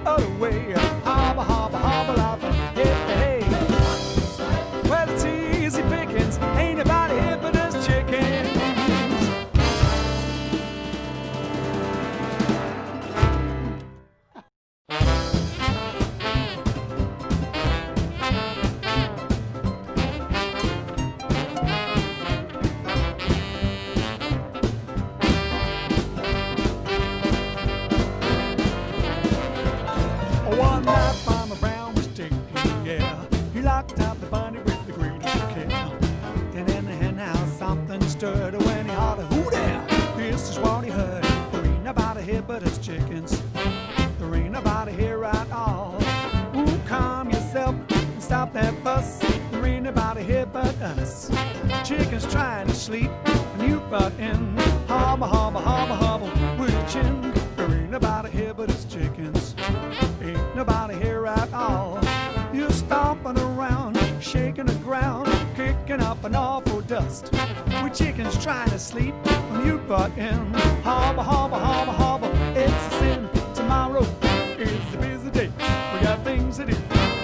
other way. Hobble, hobble, hobble off and hit the hay. Well, it's easy pickings, ain't nobody here but us chickens. One night Farmer Brown was taking, yeah. He locked out the bunny with the greatest of care. Then in the hen house something stirred when he hollered, "Who there?" This is what he heard. There ain't nobody here but us chickens. There ain't nobody here at all. Ooh, calm yourself and stop that fuss. There ain't nobody here but us. Chickens trying to sleep and you butt in. Hobble, hobble, hobble, hobble with your chin. There ain't nobody here but us chickens. Ain't nobody here at all. You're stomping around, shaking the ground, kicking up an awful dust. We chickens trying to sleep when you butt in. Hobble, hobble, hobble, hobble, it's a sin. Tomorrow is a busy day. We got things to do.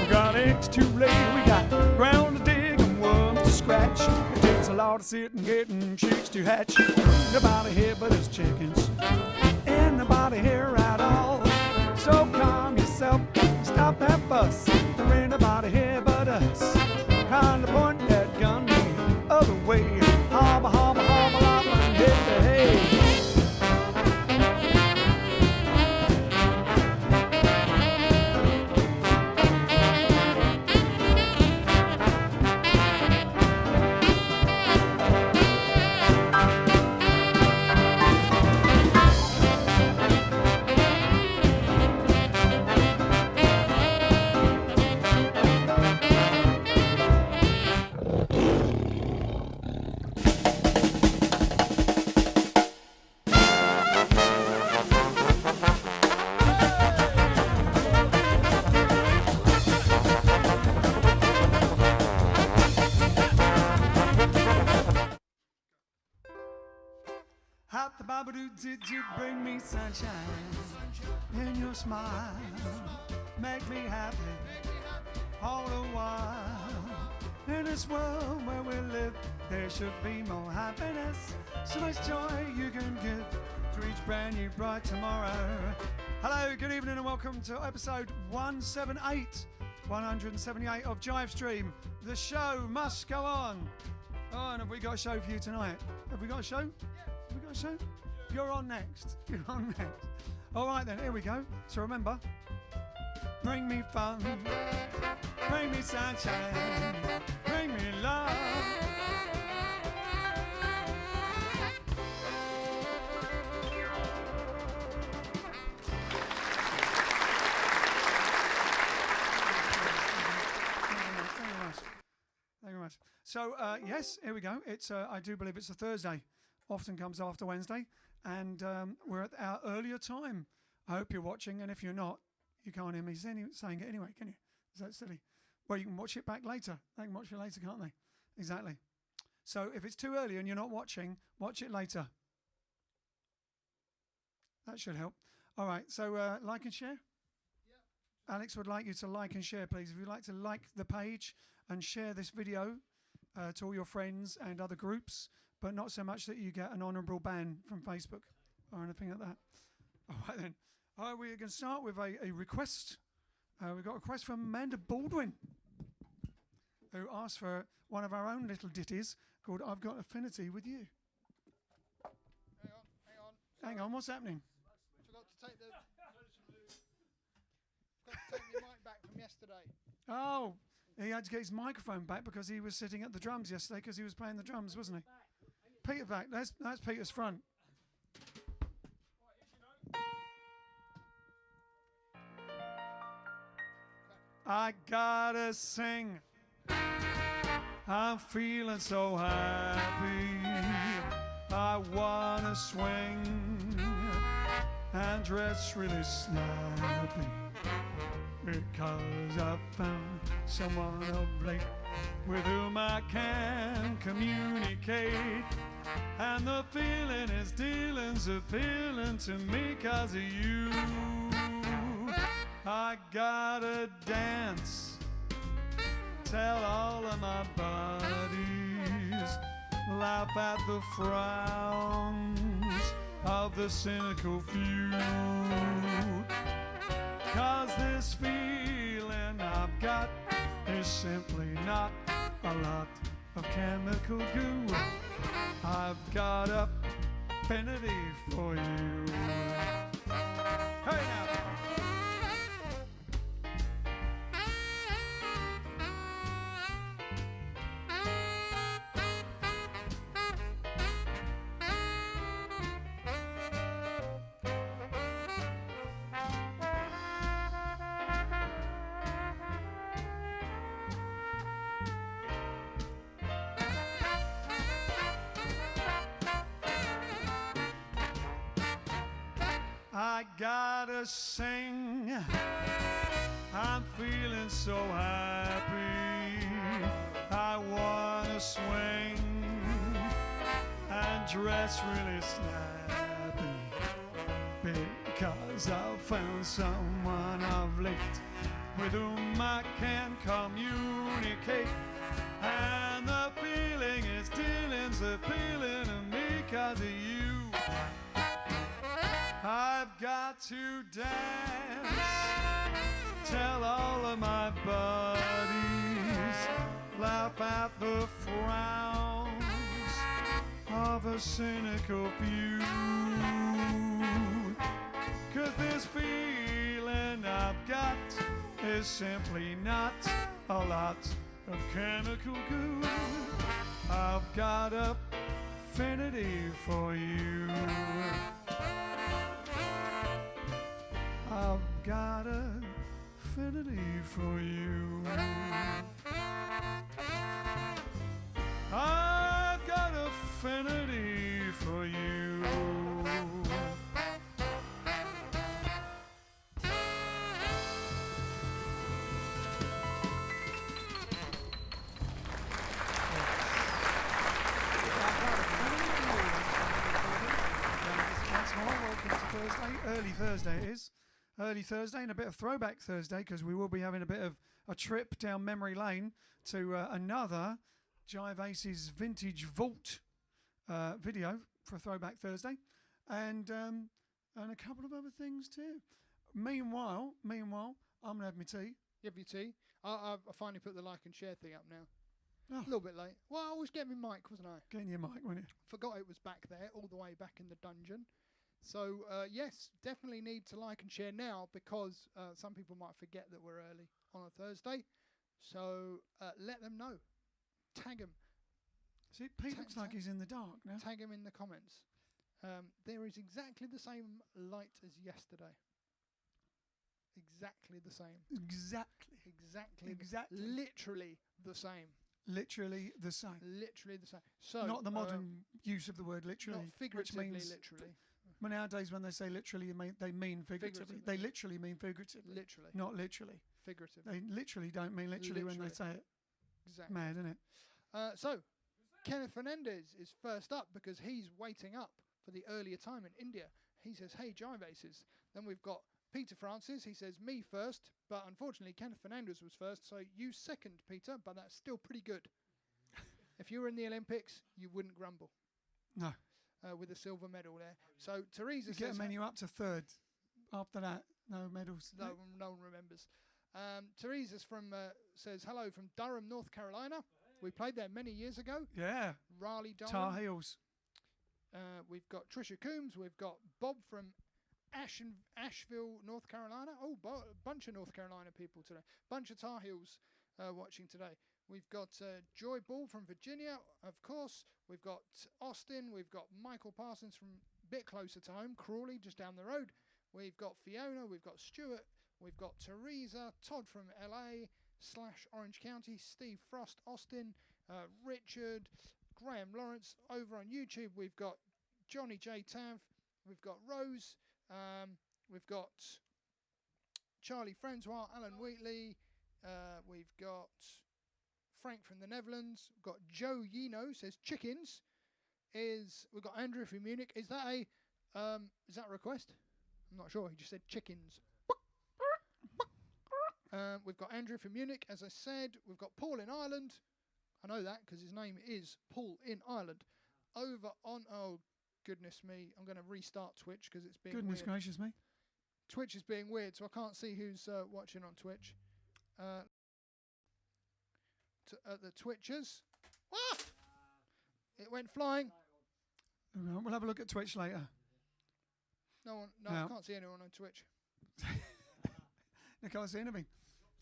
We got eggs to lay. We got ground to dig and worms to scratch. It takes a lot of sitting, getting chicks to hatch. Ain't nobody here but us chickens. Ain't nobody here at all. So calm yourself, stop that fuss. There ain't nobody here but us. Kinda point that gun the other way. Hobble, hobble, hobble off and hit the hay. Hop the babadoo, did you bring me sunshine? In your smile, make me happy all the while. In this world where we live, there should be more happiness. So much joy you can give to each brand new bright tomorrow. Hello, good evening and welcome to episode 178 of JiveStream. The show must go on. Oh, and have we got a show for you tonight? Have we got a show? Have we got a show? You're on next. You're on next. All right then, here we go. So remember, bring me fun, bring me sunshine, bring me love. Thank you very much. So yes, here we go. It's I do believe it's a Thursday. Often comes after Wednesday, and we're at our earlier time. I hope you're watching, and if you're not, you can't hear me saying it anyway, can you? Is that silly? Well, you can watch it back later. They can watch it later, can't they? Exactly. So if it's too early and you're not watching, watch it later. That should help. All right, so like and share? Yep. Alex would like you to like and share, please. If you'd like to like the page and share this video to all your friends and other groups, but not so much that you get an honourable ban from Facebook or anything like that. All right then. We're going to start with a request. We've got a request from Amanda Baldwin, who asked for one of our own little ditties called "I've Got Affinity with You." Hang on, what's happening? I forgot to take the mic back from yesterday. Oh, he had to get his microphone back because he was sitting at the drums yesterday because he was playing the drums, wasn't he? Peter back. That's Peter's front. I gotta sing. I'm feeling so happy. I wanna swing and dress really snappy because I found someone of late with whom I can communicate, and the feeling is dealing's appealing to me 'cause of you. I gotta dance, tell all of my buddies, laugh at the frowns of the cynical few. 'Cause this feeling I've got is simply not a lot of chemical goo. I've got affinity for you. Hey now. I gotta sing, I'm feeling so happy. I wanna swing and dress really snappy, because I've found someone of late with whom I can communicate. And the feeling is dealing's appealing to me 'cause of you. I've got to dance, tell all of my buddies, laugh at the frowns of a cynical few. 'Cause this feeling I've got is simply not a lot of chemical goo. I've got affinity for you. I've got affinity for you. I've got affinity for you. Once more, welcome to Thursday, early Thursday it is. Early Thursday and a bit of throwback Thursday, because we will be having a bit of a trip down memory lane to another Jive Aces vintage vault video for Throwback Thursday, and a couple of other things too. Meanwhile, I'm gonna have my tea. You have your tea. I finally put the like and share thing up now. Oh. A little bit late. Well, I was getting my mic, wasn't I? Getting your mic, wasn't you? Forgot it was back there, all the way back in the dungeon. So, yes, definitely need to like and share now, because some people might forget that we're early on a Thursday. So, let them know. Tag them. See, Pete looks like he's in the dark now. Tag him in the comments. There is exactly the same light as yesterday. Exactly the same. Exactly. Literally the same. Literally the same. Literally the same. So not the modern use of the word literally. Not figuratively, which means literally. Well, nowadays when they say literally, they mean figuratively. They literally mean figuratively. Literally. Not literally. Figuratively. They literally don't mean literally when they say it. Exactly. Mad, isn't it? So, Kenneth Fernandez is first up because he's waiting up for the earlier time in India. He says, hey, Jive Aces. Then we've got Peter Francis. He says, me first. But unfortunately, Kenneth Fernandez was first. So you second, Peter. But that's still pretty good. If you were in the Olympics, you wouldn't grumble. No. With a silver medal there. So Teresa you says... get a menu up to third. After that, no medals. No one remembers. Teresa's says, hello from Durham, North Carolina. We played there many years ago. Yeah. Raleigh, Durham. Tar Heels. We've got Trisha Coombs. We've got Bob from Asheville, North Carolina. Oh, a bunch of North Carolina people today. Bunch of Tar Heels watching today. We've got Joy Ball from Virginia, of course. We've got Austin. We've got Michael Parsons from a bit closer to home, Crawley, just down the road. We've got Fiona. We've got Stuart. We've got Teresa. Todd from LA/Orange County. Steve Frost, Austin. Richard. Graham Lawrence. Over on YouTube, we've got Johnny J. Tav. We've got Rose. We've got Charlie Francois. Alan Wheatley. We've got... Frank from the Netherlands. We've got Joe Yino says chickens. We've got Andrew from Munich. Is that a request? I'm not sure. He just said chickens. We've got Andrew from Munich, as I said. We've got Paul in Ireland. I know that because his name is Paul in Ireland. Over on, oh goodness me, I'm going to restart Twitch because it's being Goodness weird. gracious me. Twitch is being weird, so I can't see who's watching on Twitch. The Twitchers. Ah! It went flying. We'll have a look at Twitch later. No, No. I can't see anyone on Twitch. I can't see anything.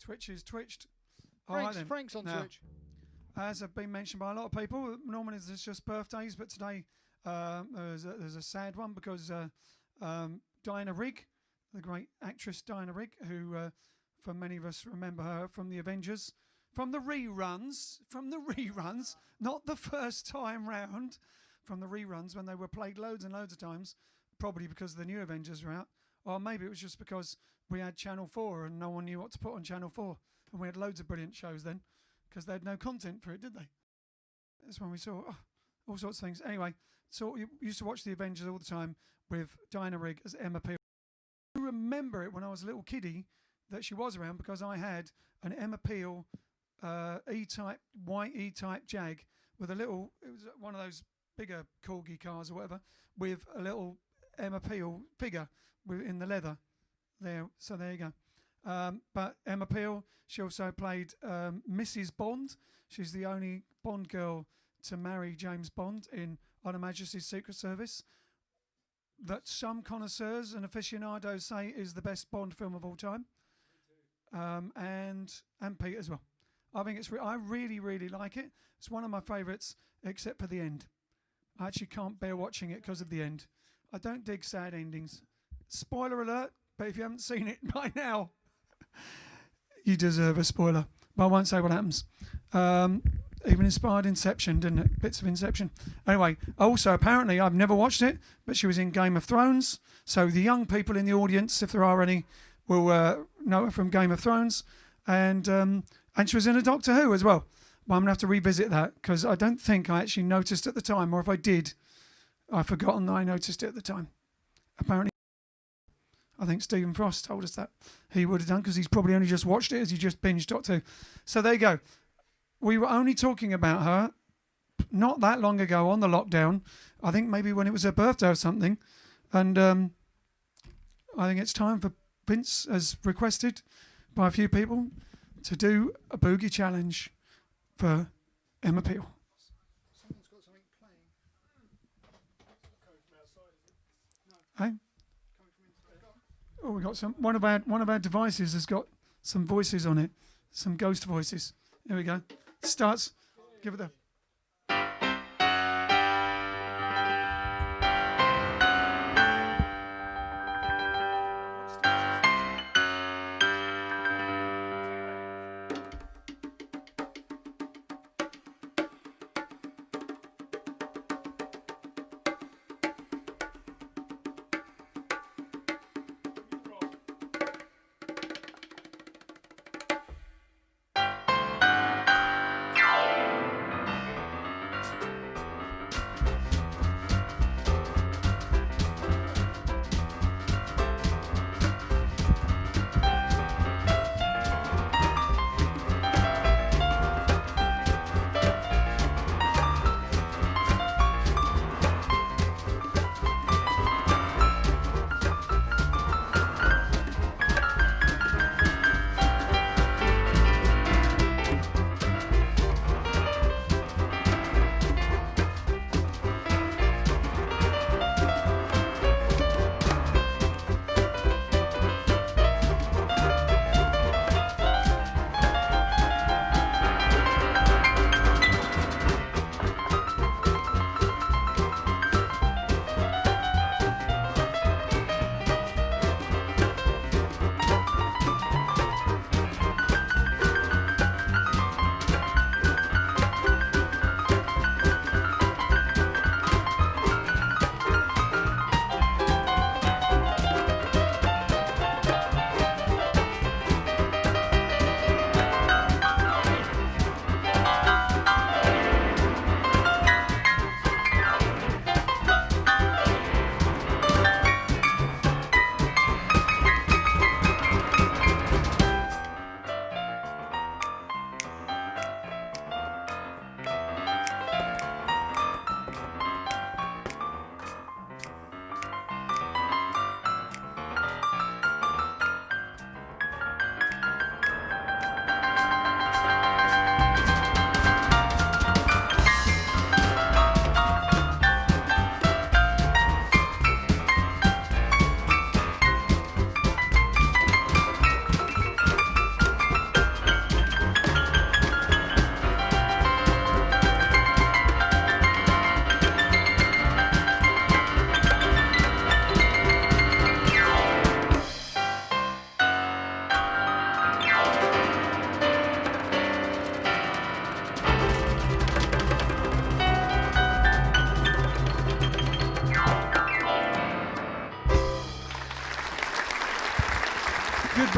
Twitch is twitched. All right then. Frank's on Now, Twitch. as have been mentioned by a lot of people, normally it's just birthdays, but today there's a sad one because Diana Rigg, the great actress Diana Rigg, who for many of us remember her from the Avengers, from the reruns, not the first time round, from the reruns when they were played loads and loads of times, probably because the new Avengers were out, or maybe it was just because we had Channel 4 and no one knew what to put on Channel 4, and we had loads of brilliant shows then because they had no content for it, did they? That's when we saw all sorts of things. Anyway, so you used to watch the Avengers all the time with Diana Rigg as Emma Peel. I remember it when I was a little kiddie that she was around because I had an Emma Peel E-type, white E-type Jag with a little, it was one of those bigger corgi cars or whatever, with a little Emma Peel figure in the leather there. So there you go. But Emma Peel, she also played Mrs. Bond. She's the only Bond girl to marry James Bond in On Her Majesty's Secret Service. That some connoisseurs and aficionados say is the best Bond film of all time. And Pete as well. I think I really, really like it. It's one of my favourites, except for the end. I actually can't bear watching it because of the end. I don't dig sad endings. Spoiler alert, but if you haven't seen it by now, you deserve a spoiler. But I won't say what happens. Even inspired Inception, didn't it? Bits of Inception. Anyway, also, apparently, I've never watched it, but she was in Game of Thrones. So the young people in the audience, if there are any, will know her from Game of Thrones. And she was in a Doctor Who as well. But I'm going to have to revisit that because I don't think I actually noticed at the time, or if I did, I've forgotten that I noticed it at the time. Apparently, I think Stephen Frost told us that he would have done because he's probably only just watched it as he just binged Doctor Who. So there you go. We were only talking about her not that long ago on the lockdown. I think maybe when it was her birthday or something. And I think it's time for Vince, as requested by a few people, to do a boogie challenge for Emma Peel. Someone's got something playing. Hey? Oh, we got some. One of our devices has got some voices on it, some ghost voices. Here we go. Starts. Give it the.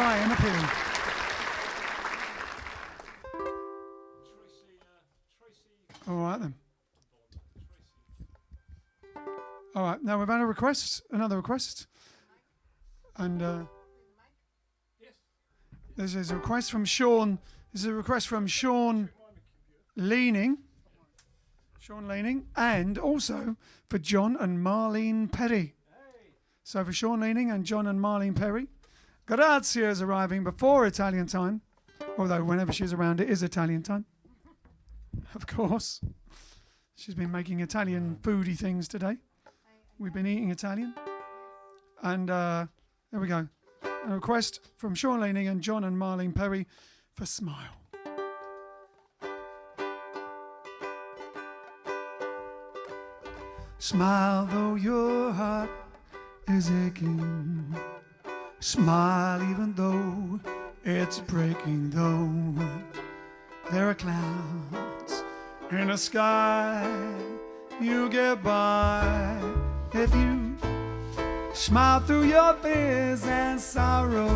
try and appeal. All right then. All right, now we've had a request, another request, and this is a request from Sean. This is a request from Sean Leaning, and also for John and Marlene Perry. So for Sean Leaning and John and Marlene Perry, Grazia is arriving before Italian time, although whenever she's around it is Italian time. Of course. She's been making Italian foodie things today. We've been eating Italian. And there we go. A request from Sean Leaning and John and Marlene Perry for Smile. Smile though your heart is aching. Smile even though it's breaking, though there are clouds in the sky. You get by if you smile through your fears and sorrow.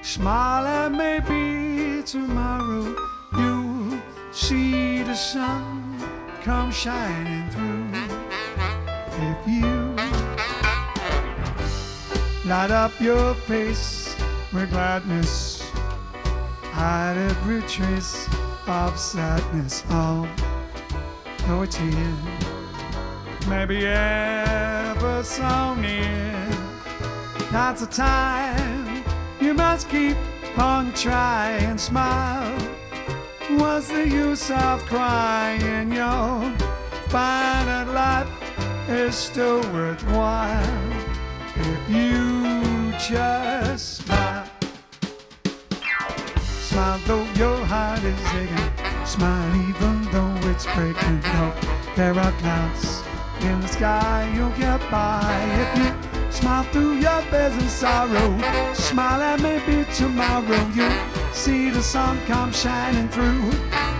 Smile and maybe tomorrow you'll see the sun come shining through. If you light up your face with gladness, hide every trace of sadness. Oh, no, it's here, maybe ever so near. That's the time you must keep on trying. Smile, what's the use of crying? You'll find that life is still worthwhile if you just smile. Smile though your heart is aching. Smile even though it's breaking. Though there are clouds in the sky, you'll get by if you smile through your fears and sorrow. Smile and maybe tomorrow you'll see the sun come shining through.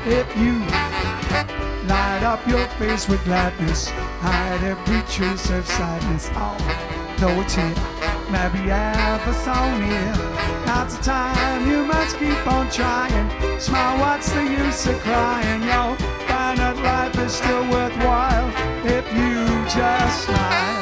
If you light up your face with gladness, hide every trace of sadness. Oh, though it's here, maybe ever so near. Now's the time you must keep on trying. Smile, what's the use of crying? You'll find that life is still worthwhile if you just smile.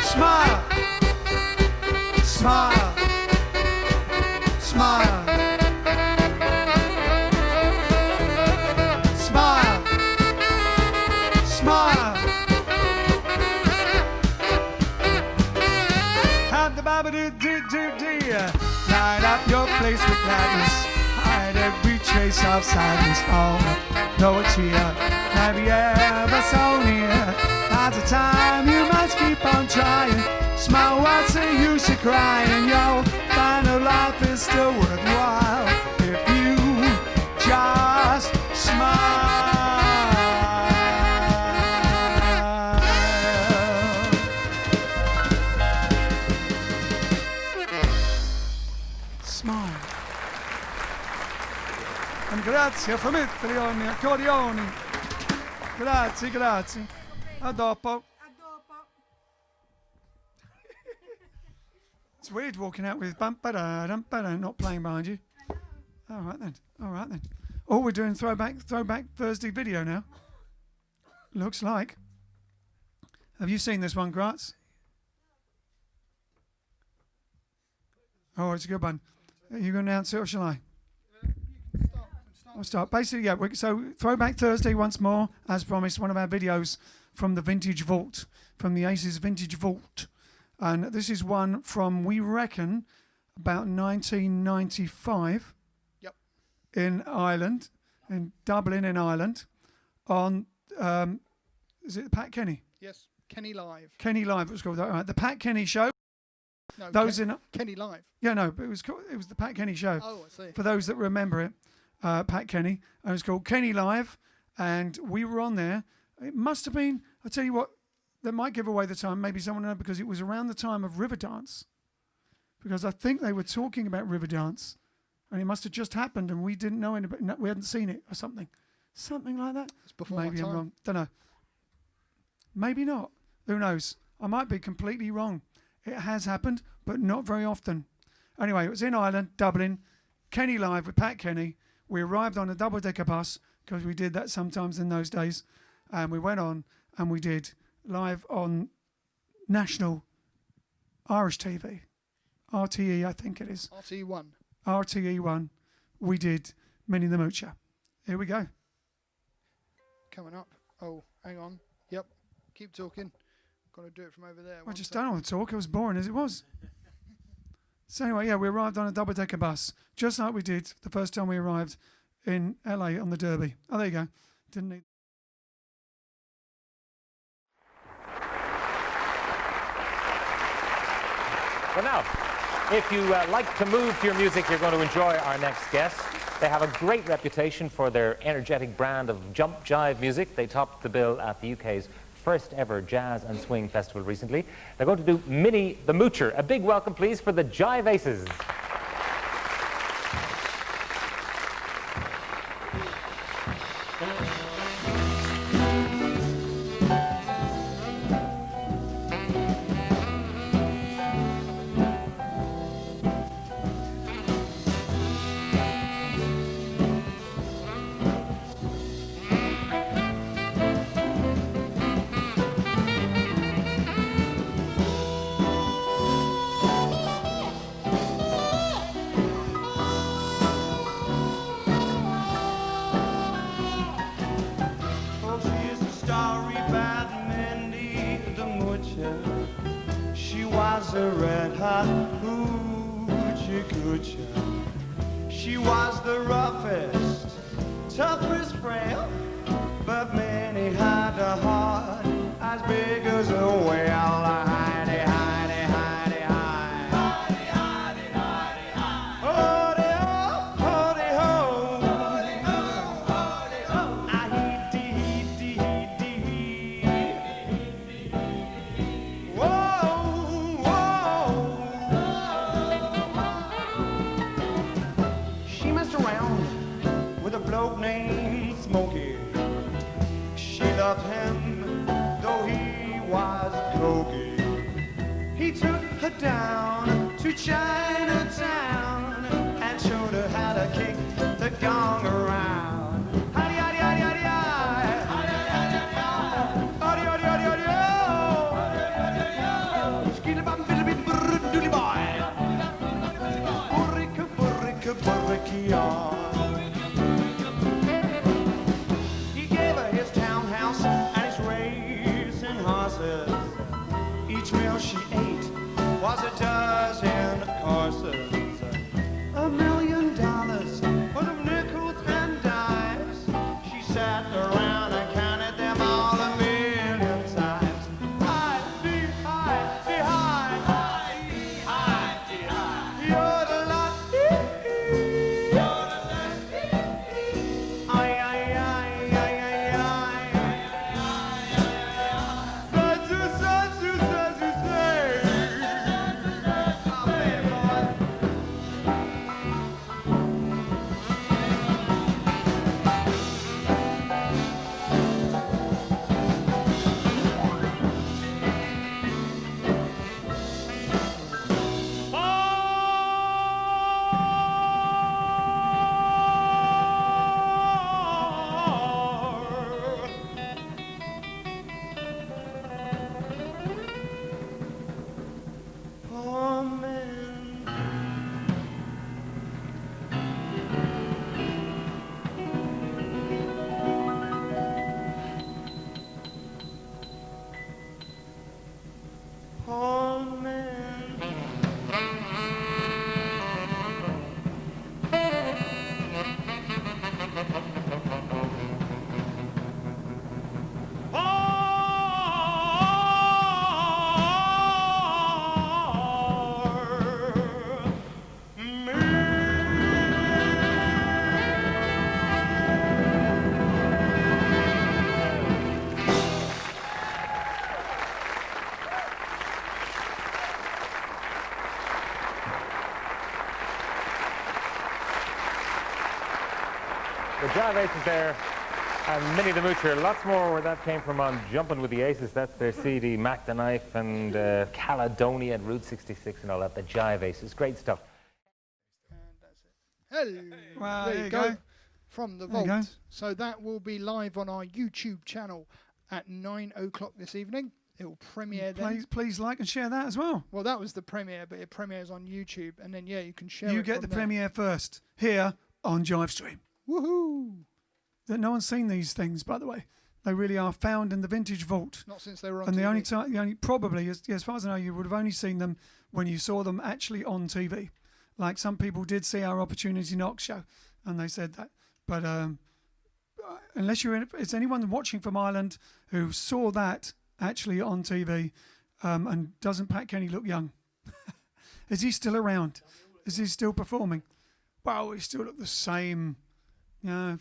Smile, smile, smile, smile. Have the Bible do. Light up your place with gladness, hide every trace of sadness. Oh, though it's here, maybe ever so near. Now's the time you must keep on trying. Smile, what's the use of crying? You'll find that life is still worthwhile if you just smile. Smile. And grazie from Italy, accordioni. Grazie, grazie. A dopo. It's weird walking out with not playing behind you. All right then. Oh, we're doing throwback Thursday video now. Looks like. Have you seen this one, Gratz? Oh, it's a good one. Are you going to announce it or shall I? I'll start. Basically, yeah. So throwback Thursday once more, as promised. One of our videos from the Vintage Vault, from the Aces Vintage Vault. And this is one from, we reckon, about 1995. Yep. In Ireland, in Dublin, in Ireland, on, is it Pat Kenny? Yes, Kenny Live. Kenny Live, it was called. All right, the Pat Kenny Show. No, Kenny Live. Yeah, no, but it was the Pat Kenny Show. Oh, I see. For those that remember it, Pat Kenny, and it was called Kenny Live, and we were on there. It must have been, I'll tell you what, that might give away the time. Maybe someone knows because it was around the time of Riverdance. Because I think they were talking about Riverdance, and it must have just happened, and we didn't know anybody. We hadn't seen it or something like that. It's before Maybe my I'm time. wrong. Don't know. Maybe not. Who knows? I might be completely wrong. It has happened, but not very often. Anyway, it was in Ireland, Dublin. Kenny Live with Pat Kenny. We arrived on a double-decker bus because we did that sometimes in those days, and we went on and we did live on national Irish TV. RTE, I think it is. RT1. RTE1. We did Minnie the Moocher. Here we go. Coming up. Oh, hang on. Yep. Keep talking. Got to do it from over there. I just don't want to talk. It was boring as it was. So anyway, yeah, we arrived on a double-decker bus, just like we did the first time we arrived in LA on the Derby. Oh, there you go. Didn't need... Well, now, if you like to move to your music, you're going to enjoy our next guest. They have a great reputation for their energetic brand of jump jive music. They topped the bill at the UK's first ever jazz and swing festival recently. They're going to do Minnie the Moocher. A big welcome, please, for the Jive Aces. She was the roughest, toughest frail, but Minnie had a heart as big as a whale. Heidi, Heidi, Heidi, Heidi. Heidi, Heidi, Heidi, Heidi. Hoody ho, hoody ho. Hoody ho, hoody ho. Ah, heedy, heedy, heedy, heedy. Whoa, whoa. She messed around with a bloke named Smokey. She loved him, though he was cokey. He took her down to Chinatown and showed her how to kick the gong around. Howdy, howdy, howdy, howdy, howdy. Howdy, howdy, howdy, howdy. Howdy, howdy, howdy, howdy, howdy. Howdy, howdy, howdy. Skiddy-bum, fiddly-bee, brr-doody boy. Burrika, burrika, burriki-on. He gave her his townhouse and his racing horses. Each meal she ate was a dozen courses. $1 million worth of nickels and dimes. She sat around and counted them all 1,000,000 times. Hi-dee, hi-dee, hi. Hi-dee, hi-dee, hi. You're the lot. You're the lot. Ay, ay, ay, ay, ay, ay. Such a say. The Jive Aces there, and Minnie the Moocher. Lots more where that came from on Jumping with the Aces. That's their CD, Mac the Knife, and Caledonia and Route 66 and all that. The Jive Aces. Great stuff. And that's it. Hello. Well, there you go. From the There you vault. go. So that will be live on our YouTube channel at 9 o'clock this evening. It will premiere then. Please like and share that as well. Well, that was the premiere, but it premieres on YouTube, and then yeah, you can share. You it get from the there. premiere first here on JiveStream. Woohoo! That no one's seen these things, by the way. They really are found in the vintage vault. Not since they were on And TV. the only time, probably, as far as I know, you would have only seen them when you saw them actually on TV. Like some people did see our Opportunity Knock show, and they said that. But unless you're it's anyone watching from Ireland who saw that actually on TV and doesn't Pat Kenny look young? Is he still around? Is he still performing? Well, he still looked the same. Yeah,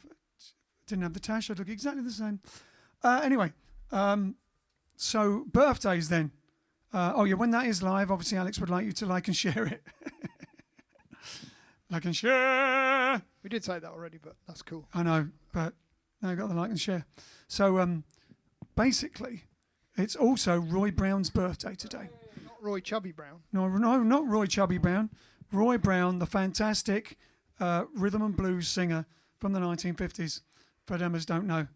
didn't have the tash. I'd look exactly the same. Anyway, so birthdays then. Oh yeah, when that is live, obviously Alex would like you to like and share it. Like and share. We did say that already, but that's cool. I know, but now got the like and share. So basically, it's also Roy Brown's birthday today. Not Roy Chubby Brown. No, not Roy Chubby Brown. Roy Brown, the fantastic rhythm and blues singer from the 1950s, for them as don't know.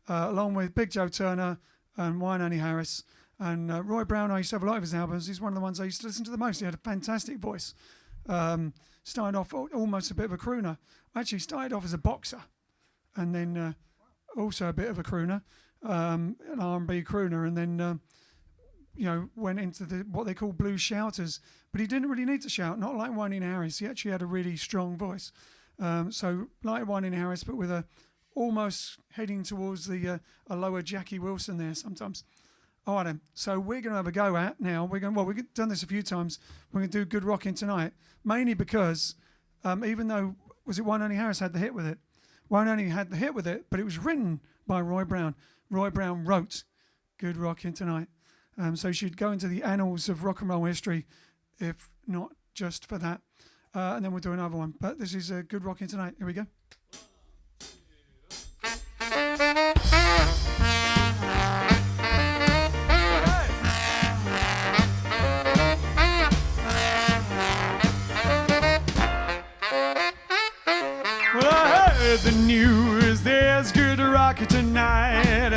Along with Big Joe Turner and Wine Annie Harris. And Roy Brown, I used to have a lot of his albums. He's one of the ones I used to listen to the most. He had a fantastic voice. Started off almost a bit of a crooner. Actually, started off as a boxer. And then also a bit of a crooner, an R&B crooner. And then, went into what they call blues shouters. But he didn't really need to shout, not like Wine Annie Harris. He actually had a really strong voice. So like Wine Annie Harris, but with a almost heading towards a lower Jackie Wilson there sometimes. All right, then. So we're going to have a go at now. We've done this a few times. We're going to do Good Rockin' Tonight, mainly because even though, was it Wine Annie Harris had the hit with it? Wine Annie had the hit with it, but it was written by Roy Brown. Roy Brown wrote Good Rockin' Tonight. So she'd go into the annals of rock and roll history, if not just for that. And then we'll do another one. But this is Good Rockin' Tonight. Here we go. Well, I heard the news, there's good rockin' tonight.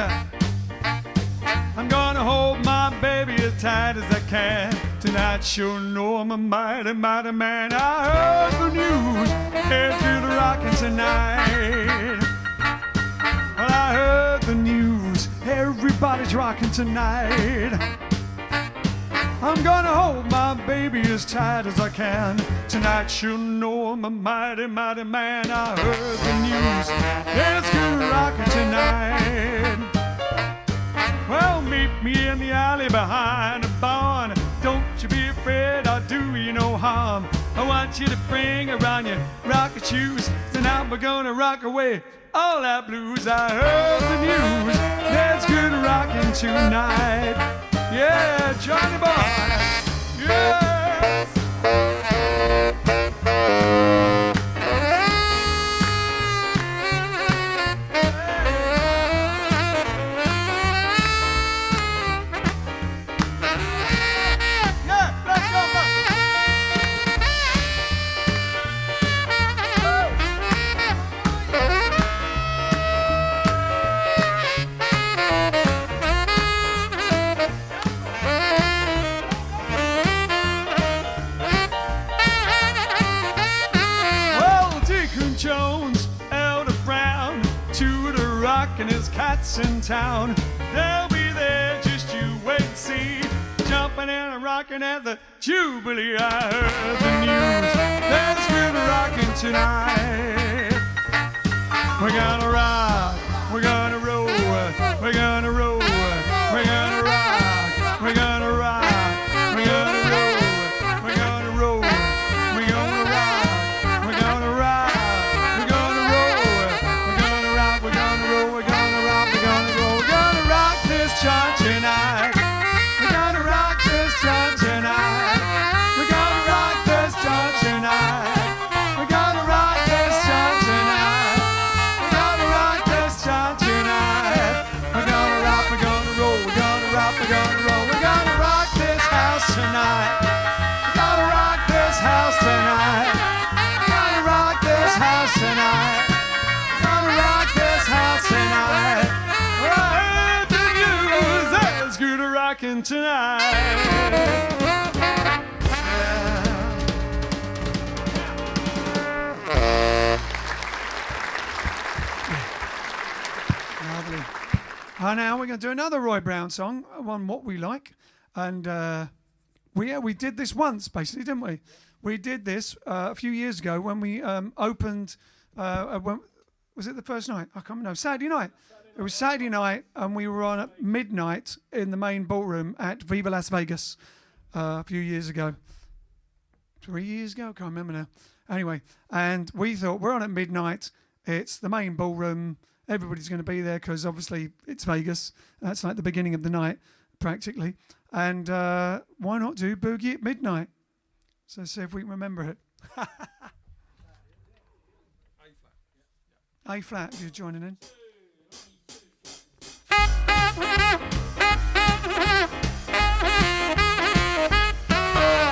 I'm gonna hold my baby as tight as I can. Tonight she'll know I'm a mighty, mighty man. I heard the news, there's good rockin' tonight. Well, I heard the news, everybody's rockin' tonight. I'm gonna hold my baby as tight as I can. Tonight she'll know I'm a mighty, mighty man. I heard the news, there's good rockin' tonight. Well, meet me in the alley behind the barn. Don't you be afraid, I'll do you no harm. I want you to bring around your rocket shoes. Tonight we're gonna rock away all that blues. I heard the news, there's good rockin' tonight. Yeah, Johnny Boy. Yes. Yeah, let's go. Jones, Elder Brown, to the rock and his cats in town. They'll be there, just you wait and see. Jumping and rocking at the Jubilee. I heard the news, there's good rocking tonight. We're gonna rock, we're gonna roll, we're gonna roll, we're gonna rock, we're gonna rock, we're gonna roll, we're gonna roll, we're gonna rock, we're gonna rock. Joint tonight. We're gonna rock this joint tonight. We're gonna rock this joint tonight. We're gonna rock this joint tonight. We're tonight. Lovely. Now we're going to do another Roy Brown song, one What We Like. And we did this once, basically, didn't we? We did this a few years ago when we opened, was it the first night? I can't remember. No, Saturday night. It was Saturday night, and we were on at midnight in the main ballroom at Viva Las Vegas a few years ago. 3 years ago? I can't remember now. Anyway, and we thought, we're on at midnight. It's the main ballroom. Everybody's going to be there because obviously it's Vegas. That's like the beginning of the night, practically. And why not do Boogie at Midnight? So see if we can remember it. A flat, if you're joining in.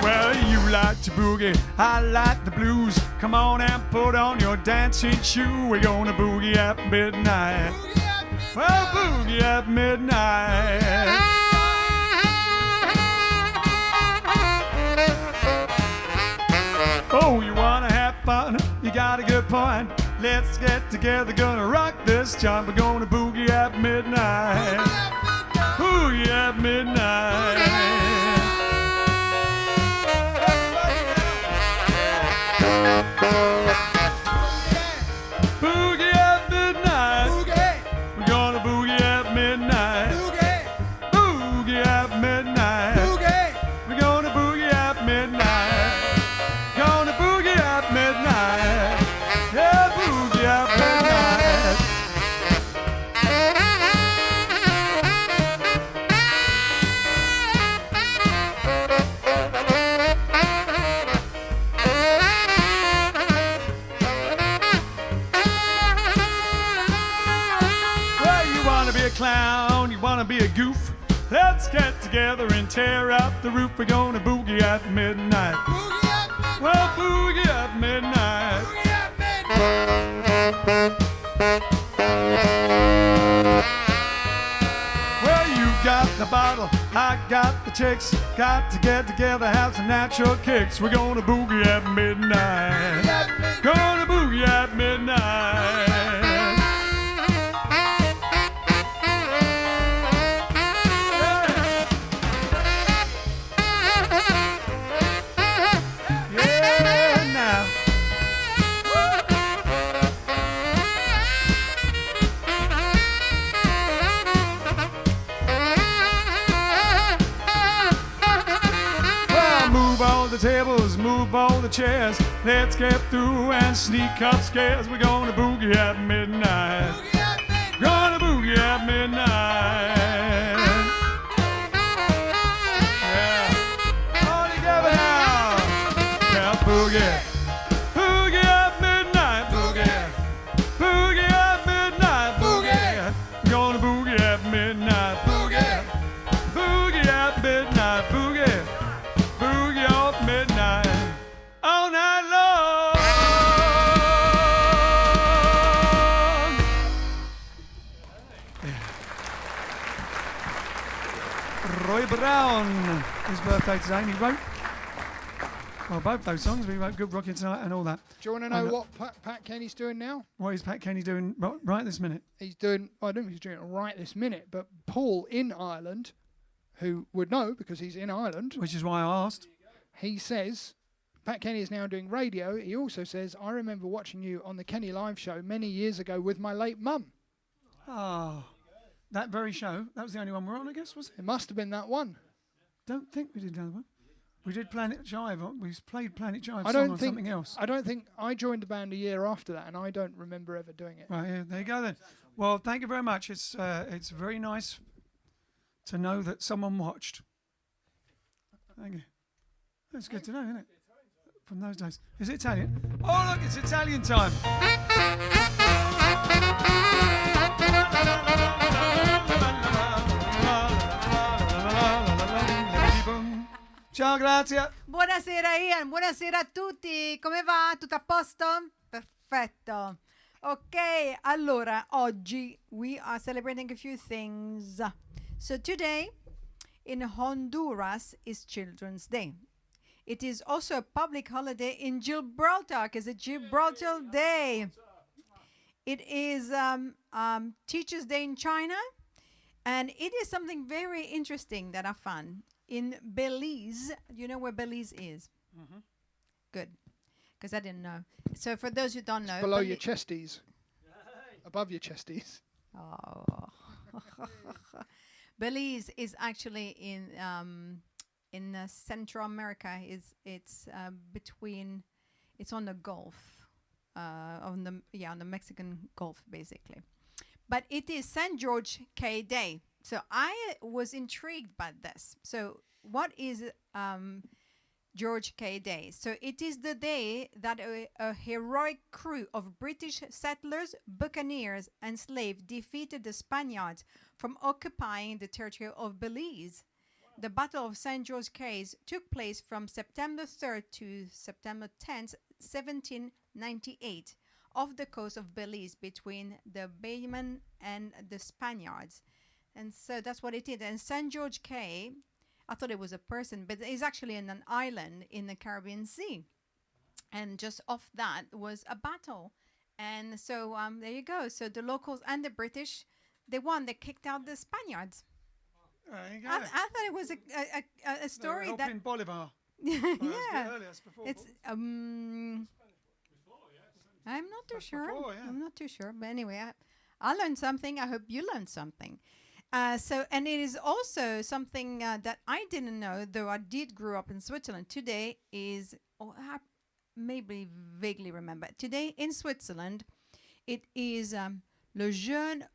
Well, you like to boogie, I like the blues. Come on and put on your dancing shoe. We're gonna boogie at midnight. Well, boogie at midnight. Oh, you wanna have fun? You got a good point. Let's get together, gonna rock this joint. We're gonna boogie at midnight. Boogie at midnight. Boogie at midnight. We're gonna boogie at midnight. Boogie at midnight. We're gonna boogie at midnight. Gonna boogie at midnight. Yeah, boogie at midnight. Well, you wanna be a clown, you wanna be a goof. Let's get together and tear up the roof. We're gonna boogie at midnight. Well, boogie at midnight. Well, you got the bottle, I got the chicks. Got to get together, have some natural kicks. We're gonna boogie at midnight. Gonna boogie at midnight. Yeah, now. Well, move all the tables, move all the chairs. Let's get through and sneak upstairs. We're gonna boogie at midnight. Gonna boogie at midnight. Yeah. All together now. Yeah, boogie. Boogie at midnight. Boogie. Boogie at midnight. Boogie. Gonna boogie at midnight. Boogie. Boogie at midnight. Boogie. Boogie at midnight. All night long. Roy Brown, his birthday today, and he wrote, well, both those songs. We wrote Good Rockin Tonight and all that. Do you want to know what Pat Kenny's doing now? What is Pat Kenny doing right this minute? He's doing, I don't think he's doing it right this minute, but Paul in Ireland, who would know because he's in Ireland, Which is why I asked. he says, Pat Kenny is now doing radio. He also says, I remember watching you on the Kenny Live show many years ago with my late mum. Oh, that very show. That was the only one we're on, I guess, was it? It must have been that one. Don't think we did another one. We did Planet Jive. We played Planet Jive I song don't on think something else. I don't think I joined the band a year after that, and I don't remember ever doing it. Right, yeah, there you go then. Well, thank you very much. It's very nice to know that someone watched. Thank you. That's good to know, isn't it? From those days. Is it Italian? Oh, look, it's Italian time. Ciao, grazie. Buonasera Ian, buonasera a tutti, come va? Tutto a posto? Perfetto. Ok, allora oggi we are celebrating a few things. So today in Honduras is Children's Day. It is also a public holiday in Gibraltar because it's Gibraltar Day. It is Teachers' Day in China. And it is something very interesting that I found. In Belize, you know where Belize is? Mhm. Good, because I didn't know. So for those who don't know, Below your chesties. Above your chesties. Oh. Belize is actually in Central America. It's between, it's on the Gulf, on the Mexican Gulf basically. But it is St. George K Day. So I was intrigued by this. So what is George K Day? So it is the day that a heroic crew of British settlers, buccaneers, and slaves defeated the Spaniards from occupying the territory of Belize. The Battle of St. George Cays took place from September 3rd to September 10th, 1798, off the coast of Belize between the Baymen and the Spaniards. And so that's what it is. And St. George Cay, I thought it was a person, but it's actually in an island in the Caribbean Sea. And just off that was a battle. And so there you go. So the locals and the British, they won. They kicked out the Spaniards. There you go. I thought it was a story that... in Bolivar. yeah. Earlier, it's before. It's I'm not too sure. before, yeah. I'm not too sure. But anyway, I learned something. I hope you learned something. And it is also something that I didn't know, though I did grow up in Switzerland. Today is, I maybe vaguely remember. Today in Switzerland, it is Le Jeune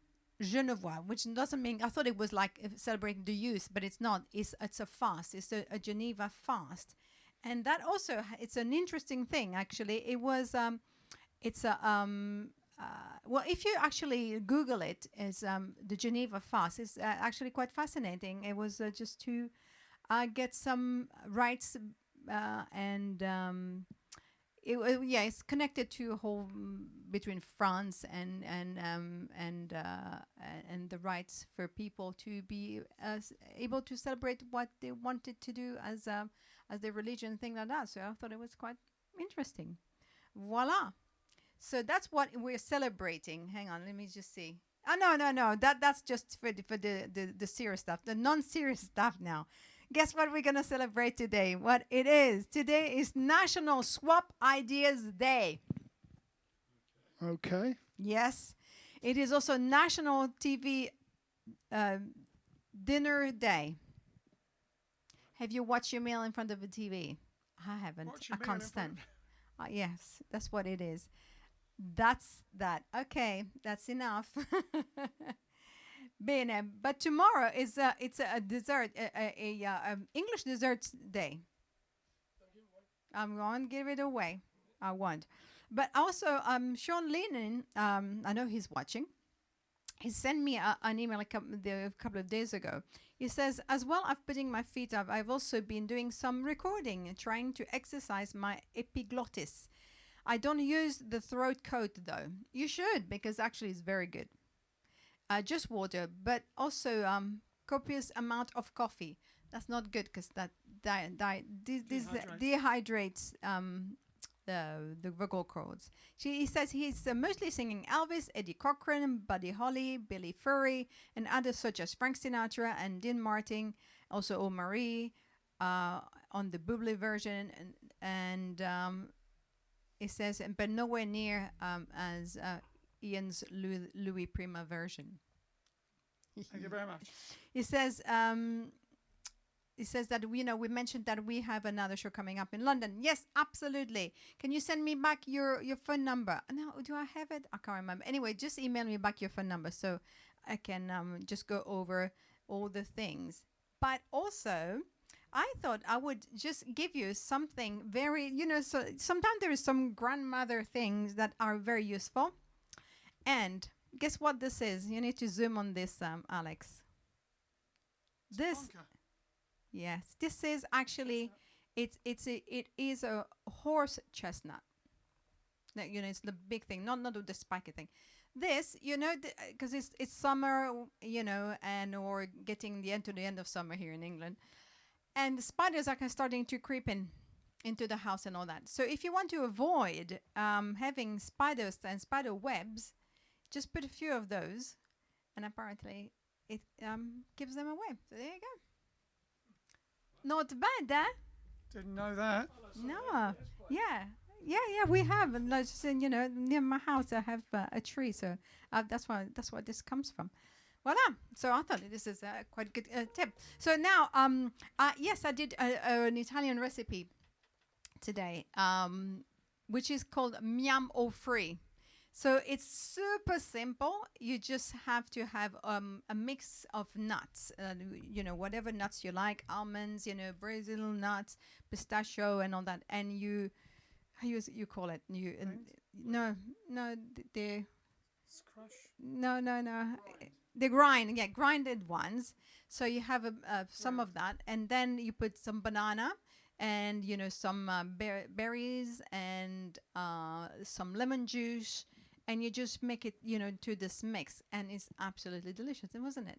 Genevois, which doesn't mean, I thought it was like celebrating the youth, but it's not. It's a fast. It's a Geneva fast. And that also, it's an interesting thing, actually. It was, it's a, well, if you actually Google it, as the Geneva fast, it's actually quite fascinating. It was just to get some rights, and it's connected to a whole between France and the rights for people to be able to celebrate what they wanted to do as their religion, thing like that. So I thought it was quite interesting. Voila. So that's what we're celebrating. Hang on, let me just see. Oh, no. That's just for the serious stuff, the non-serious stuff now. Guess what we're going to celebrate today? What it is. Today is National Swap Ideas Day. Okay. Yes. It is also National TV Dinner Day. Have you watched your meal in front of the TV? I haven't. I can't stand. Yes, that's what it is. That's that. Okay, that's enough. Bene. But tomorrow is it's a dessert, English desserts day. I'm going to give it away. I won't. But also, Sean Lennon, I know he's watching. He sent me an email a couple of days ago. He says, as well as putting my feet up, I've also been doing some recording and trying to exercise my epiglottis. I don't use the throat coat, though. You should, because actually it's very good. Just water, but also copious amount of coffee. That's not good, because that dehydrates the vocal cords. He says he's mostly singing Elvis, Eddie Cochran, Buddy Holly, Billy Furry, and others such as Frank Sinatra and Dean Martin, also O Marie on the Bublé version, and it says, but nowhere near as Ian's Louis Prima version. Thank you very much. He says that we mentioned that we have another show coming up in London. Yes, absolutely. Can you send me back your phone number? No, do I have it? I can't remember. Anyway, just email me back your phone number so I can just go over all the things. But also, I thought I would just give you something very, so sometimes there is some grandmother things that are very useful. And guess what this is? You need to zoom on this, Alex. This, yes, this is actually, it is a horse chestnut. Now, it's the big thing, not the spiky thing. This, you know, because it's summer, you know, and or getting to the end of summer here in England, and the spiders are starting to creep into the house and all that. So if you want to avoid having spiders and spider webs, just put a few of those, and apparently it gives them away. So there you go. Not bad, Didn't know that. No. Yeah. We have, and like you know, near my house I have a tree, so that's why this comes from. Voila! So I thought this is a quite good tip. So now, yes, I did an Italian recipe today, which is called miam au free. So it's super simple. You just have to have a mix of nuts, you know, whatever nuts you like, almonds, you know, Brazil nuts, pistachio, and all that, and you. How you call it? No, the Scrush. no. The grinded ones. So you have some of that, and then you put some banana, and you know some berries and some lemon juice, and you just make it, you know, to this mix, and it's absolutely delicious, wasn't it?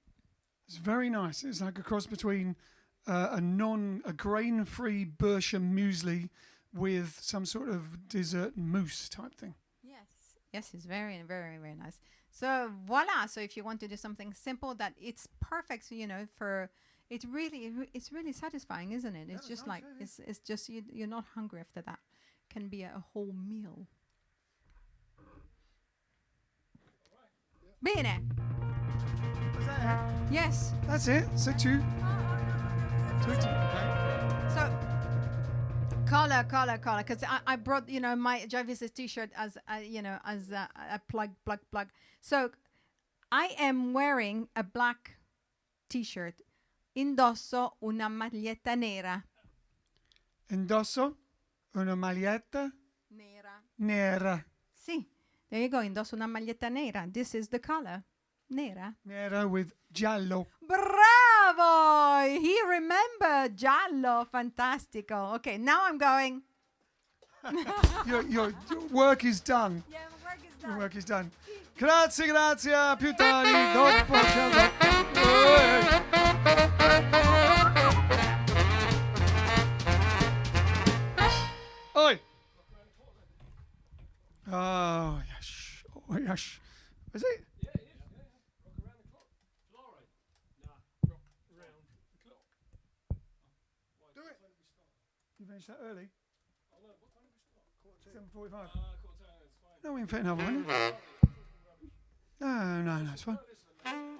It's very nice. It's like a cross between a grain-free Bersham muesli with some sort of dessert mousse type thing. Yes, it's very, very, very nice. So voila! So if you want to do something simple, that it's perfect, you know, for it's really satisfying, isn't it? It's just like it's just you're not hungry after that. Can be a whole meal. Bene. Is that it? Yes. That's it. So two. So, color, because I brought, you know, my Jive Aces t-shirt as, you know, as a plug. So, I am wearing a black t-shirt. Indosso una maglietta nera. Indosso una maglietta nera. Sì, there you go. Indosso una maglietta nera. This is the color. Nera. Nera with giallo. Bravo! He remembered giallo. Fantastico. Okay, now I'm going. Your work is done. Yeah, my work is Your done. work is done. Grazie, a più tardi. Dopo. Oi. Oh, yes. Oh, yes. Is it? You finished that early? 7:45. No, we can fit another one. No, it's fine.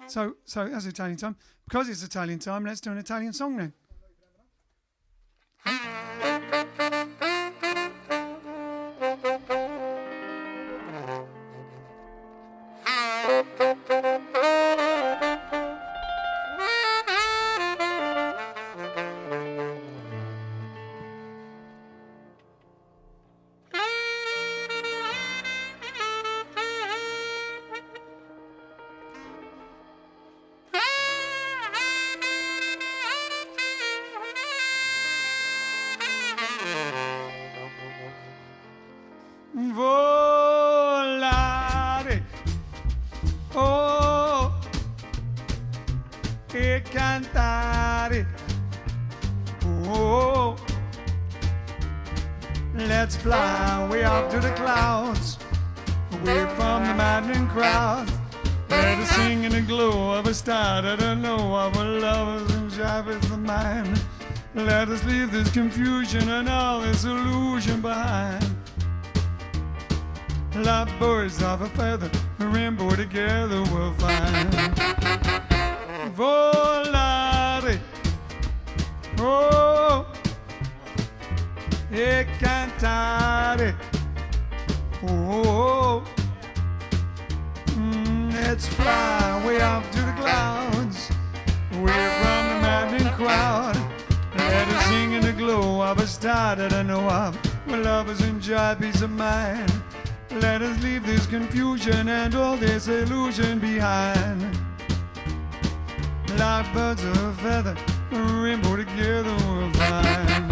So that's Italian time. Because it's Italian time, let's do an Italian song then. Volare, oh, e cantare, oh, let's fly way up to the clouds, away from the maddening crowd. Let us sing in the glow of a star that I know our lovers and jive is the mind. Let us leave this confusion and all this illusion behind. Like birds of a feather, a rainbow together we'll find. Volare, oh, e cantare, oh, let's fly way up to the clouds, away from the maddening crowd. Let us sing in the glow of a star that I know of, where lovers enjoy peace of mind. Let us leave this confusion and all this illusion behind. Like birds of a feather, a rainbow together we'll find.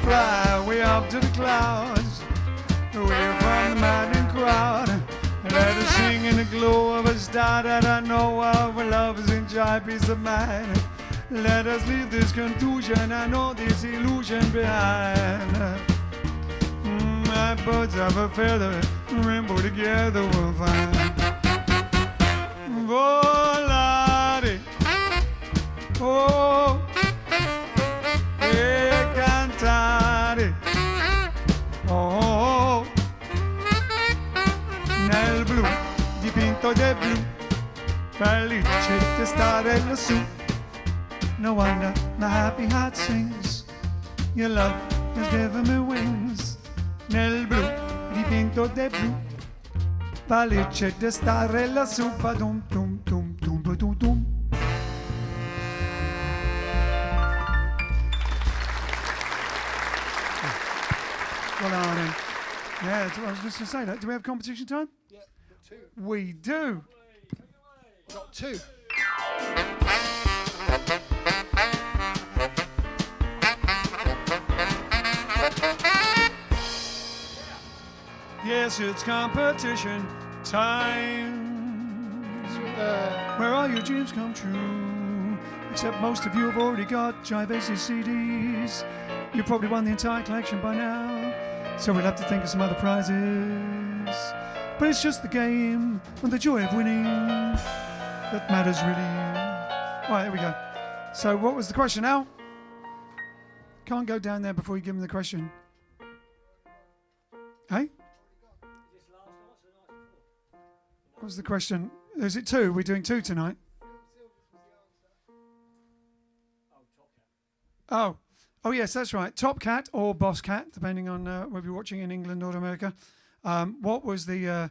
fly way up to the clouds, away from the maddening crowd. Let us sing in the glow of a star that I know our love is in jive peace of mind. Let us leave this confusion, I know this illusion behind. My birds of a feather, rainbow together we'll find. Volare, oh, e cantare, oh, nel blu, dipinto di blu, felice di stare lassù. No wonder my happy heart sings, your love has given me wings. Nel blu, dipinto di blu, felice di stare lassù. Ba-dum, dum, dum, dum, ba-dum, dum. Well done. Yeah, I was just going to say that. Do we have competition time? Yeah, got two. We do. Got two. Yes, it's competition time. Where all your dreams come true. Except most of you have already got Jive Aces CDs. You probably won the entire collection by now. So we'll have to think of some other prizes. But it's just the game and the joy of winning that matters really. All right, here we go. So what was the question now? Can't go down there before you give them the question. Hey? What was the question? Is it two? We're doing two tonight. Oh, yes, that's right. Top Cat or Boss Cat, depending on whether you're watching in England or America. What was the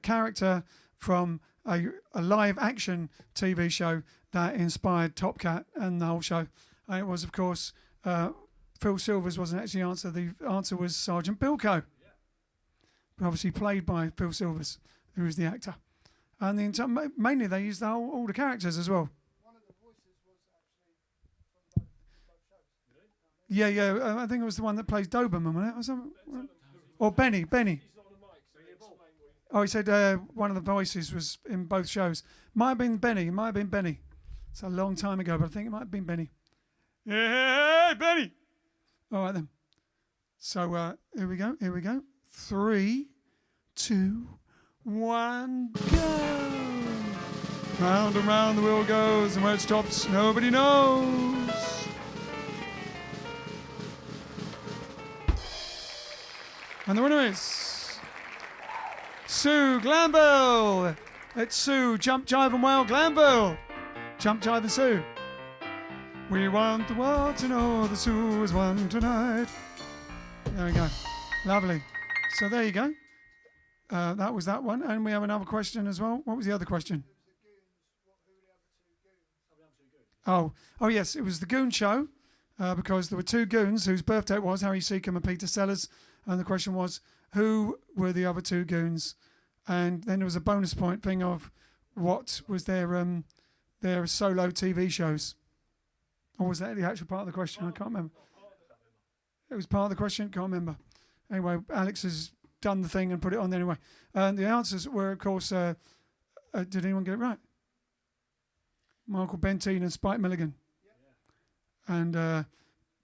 character from a live action TV show that inspired Top Cat and the whole show? And it was, of course, Phil Silvers wasn't actually the answer. The answer was Sergeant Bilko, obviously played by Phil Silvers, who is the actor. And mainly they used all the characters as well. One of the voices was actually from both shows. Yeah. I think it was the one that plays Doberman, wasn't it? Or something? Or Benny. Oh, he said one of the voices was in both shows. Might have been Benny. It's a long time ago, but I think it might have been Benny. Hey, Benny! All right, then. So, here we go. 3, 2, 1, go! Round and round the wheel goes, and where it stops, nobody knows. And the winner is Sue Glanville. It's Sue, Jump, Jive and Wail Glanville. Jump, Jive and Sue. We want the world to know that Sue has won tonight. There we go. Lovely. So there you go. That was that one. And we have another question as well. What was the other question? Oh, yes, it was the Goon Show, because there were two goons whose birthday it was, Harry Seacombe and Peter Sellers. And the question was, who were the other two goons? And then there was a bonus point thing of what was their solo TV shows. Or was that the actual part of the question? I can't remember. It was part of the question? Can't remember. Anyway, Alex has done the thing and put it on anyway. And the answers were, of course, did anyone get it right? Michael Bentine and Spike Milligan. And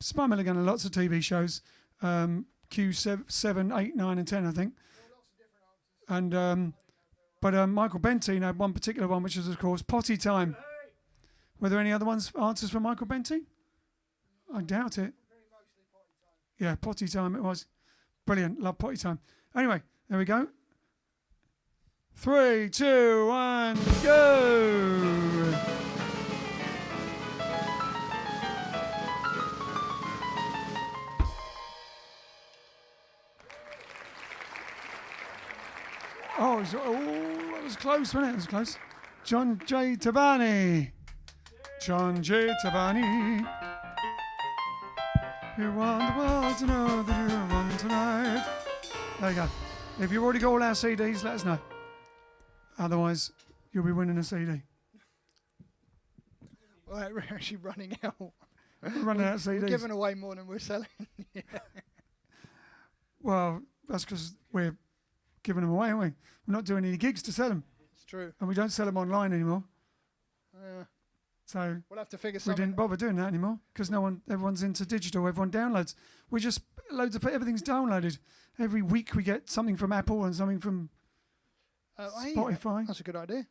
Spike Milligan had lots of TV shows. Q7, 8, 9 and 10, I think. And but Michael Bentine had one particular one, which was, of course, Potty Time. Were there any other answers for Michael Bentine? I doubt it. Yeah, Potty Time it was. Brilliant. Love Potty Time. Anyway, there we go. 3, 2, 1, go! It was close, wasn't it? It was close. John J. Tavani. John J. Tavani. You want the world to know that you won tonight. There you go. If you've already got all our CDs, let us know. Otherwise, you'll be winning a CD. Well, we're actually running out. We're running out of CDs. We're giving away more than we're selling. Well, that's because we're giving them away, aren't we? We're not doing any gigs to sell them. It's true. And we don't sell them online anymore. So We'll have to figure we something. didn't bother doing that anymore because everyone's into digital. Everyone downloads. We just everything's downloaded. Every week we get something from Apple and something from Spotify. That's a good idea.